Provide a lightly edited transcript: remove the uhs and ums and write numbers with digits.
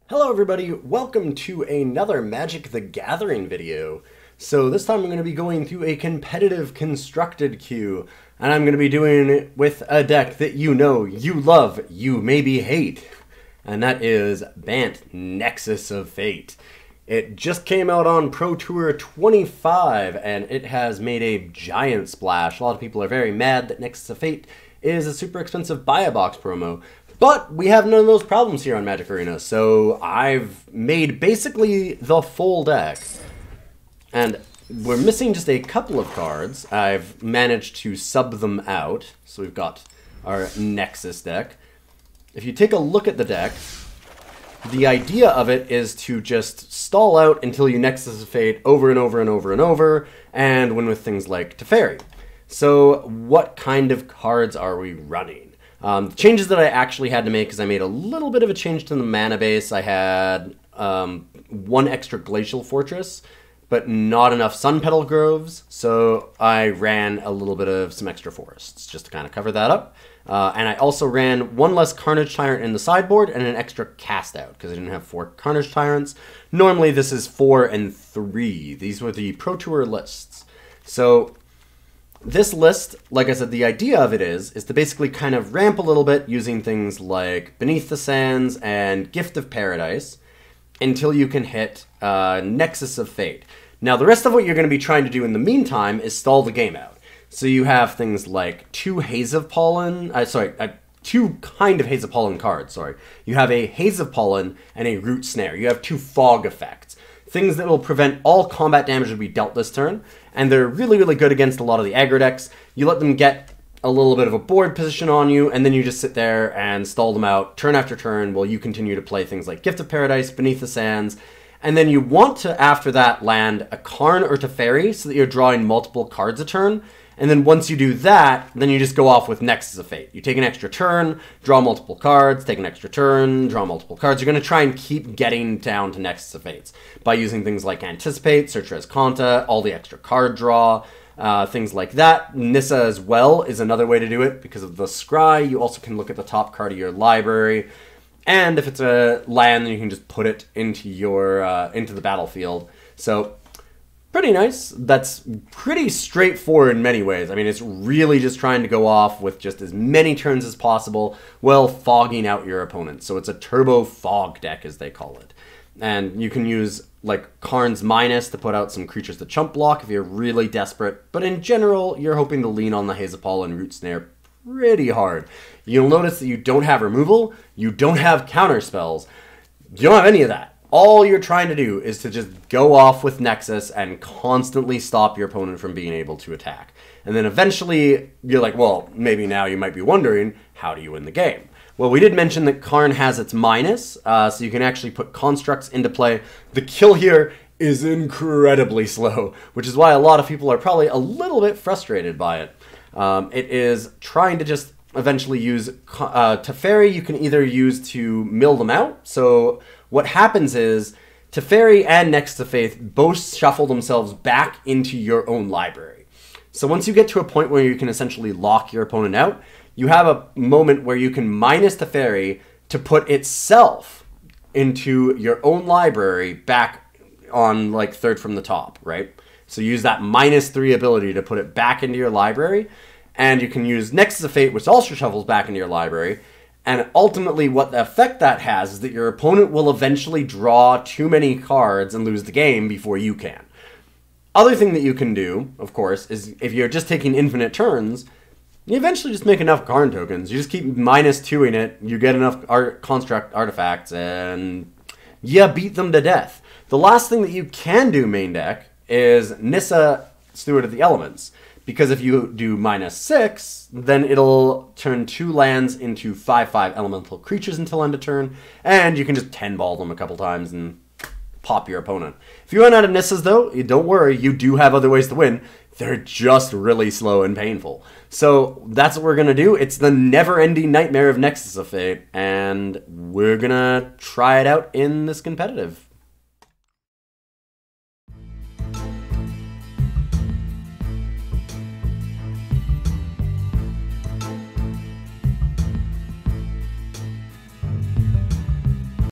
Hello everybody, welcome to another Magic the Gathering video. So this time I'm going to be going through a competitive constructed queue, and I'm going to be doing it with a deck that you know, you love, you maybe hate, and that is Bant Nexus of Fate. It just came out on Pro Tour 25, and it has made a giant splash. A lot of people are very mad that Nexus of Fate is a super expensive buy-a-box promo. But we have none of those problems here on Magic Arena, so I've made basically the full deck. And we're missing just a couple of cards. I've managed to sub them out, so we've got our Nexus deck. If you take a look at the deck, the idea of it is to just stall out until you Nexus of Fate over and over and over and over, and win with things like Teferi. So what kind of cards are we running? The changes that I actually had to make is I made a little bit of a change to the mana base. I had one extra Glacial Fortress, but not enough Sunpetal Groves, so I ran a little bit of some extra forests just to kind of cover that up. And I also ran one less Carnage Tyrant in the sideboard and an extra cast out because I didn't have 4 Carnage Tyrants. Normally this is 4 and 3. These were the Pro Tour lists. So this list, like I said, the idea of it is to basically kind of ramp a little bit using things like Beneath the Sands and Gift of Paradise until you can hit Nexus of Fate. Now, the rest of what you're going to be trying to do in the meantime is stall the game out. So you have things like 2 Haze of Pollen, two kind of Haze of Pollen cards, sorry. You have a Haze of Pollen and a Root Snare. You have 2 fog effects. Things that will prevent all combat damage to be dealt this turn, and they're really, really good against a lot of the aggro decks. You let them get a little bit of a board position on you, and then you just sit there and stall them out turn after turn while you continue to play things like Gift of Paradise, Beneath the Sands, and then you want to, after that, land a Karn or Teferi so that you're drawing multiple cards a turn. And then once you do that, then you just go off with Nexus of Fate. You take an extra turn, draw multiple cards, take an extra turn, draw multiple cards. You're going to try and keep getting down to Nexus of Fates by using things like Anticipate, Search for Azcanta, all the extra card draw, things like that. Nissa as well is another way to do it because of the Scry. You also can look at the top card of your library. And if it's a land, then you can just put it into your into the battlefield. So pretty nice. That's pretty straightforward in many ways. I mean, it's really just trying to go off with just as many turns as possible while fogging out your opponent. So it's a turbo fog deck, as they call it. And you can use, like, Karn's Minus to put out some creatures that chump block if you're really desperate. But in general, you're hoping to lean on the Haze of Pollen and Root Snare pretty hard. You'll notice that you don't have removal, you don't have counter spells, you don't have any of that. All you're trying to do is to just go off with Nexus and constantly stop your opponent from being able to attack. And then eventually, you're like, well, maybe now you might be wondering, how do you win the game? Well, we did mention that Karn has its minus, so you can actually put constructs into play. The kill here is incredibly slow, which is why a lot of people are probably a little bit frustrated by it. It is trying to just eventually use Teferi. You can either use to mill them out, so what happens is Teferi and Nexus of Fate both shuffle themselves back into your own library. So once you get to a point where you can essentially lock your opponent out, you have a moment where you can minus Teferi to put itself into your own library back on, like, third from the top, right? So use that -3 ability to put it back into your library, and you can use Nexus of Fate, which also shuffles back into your library. And ultimately, what the effect that has is that your opponent will eventually draw too many cards and lose the game before you can. Other thing that you can do, of course, is if you're just taking infinite turns, you eventually just make enough Karn tokens. You just keep -2ing it, you get enough construct artifacts, and you beat them to death. The last thing that you can do main deck is Nissa, Steward of the Elements. Because if you do -6, then it'll turn 2 lands into 5/5 elemental creatures until end of turn, and you can just 10-ball them a couple times and pop your opponent. If you run out of Nissas, though, don't worry, you do have other ways to win. They're just really slow and painful. So that's what we're going to do. It's the never-ending nightmare of Nexus of Fate, and we're going to try it out in this competitive.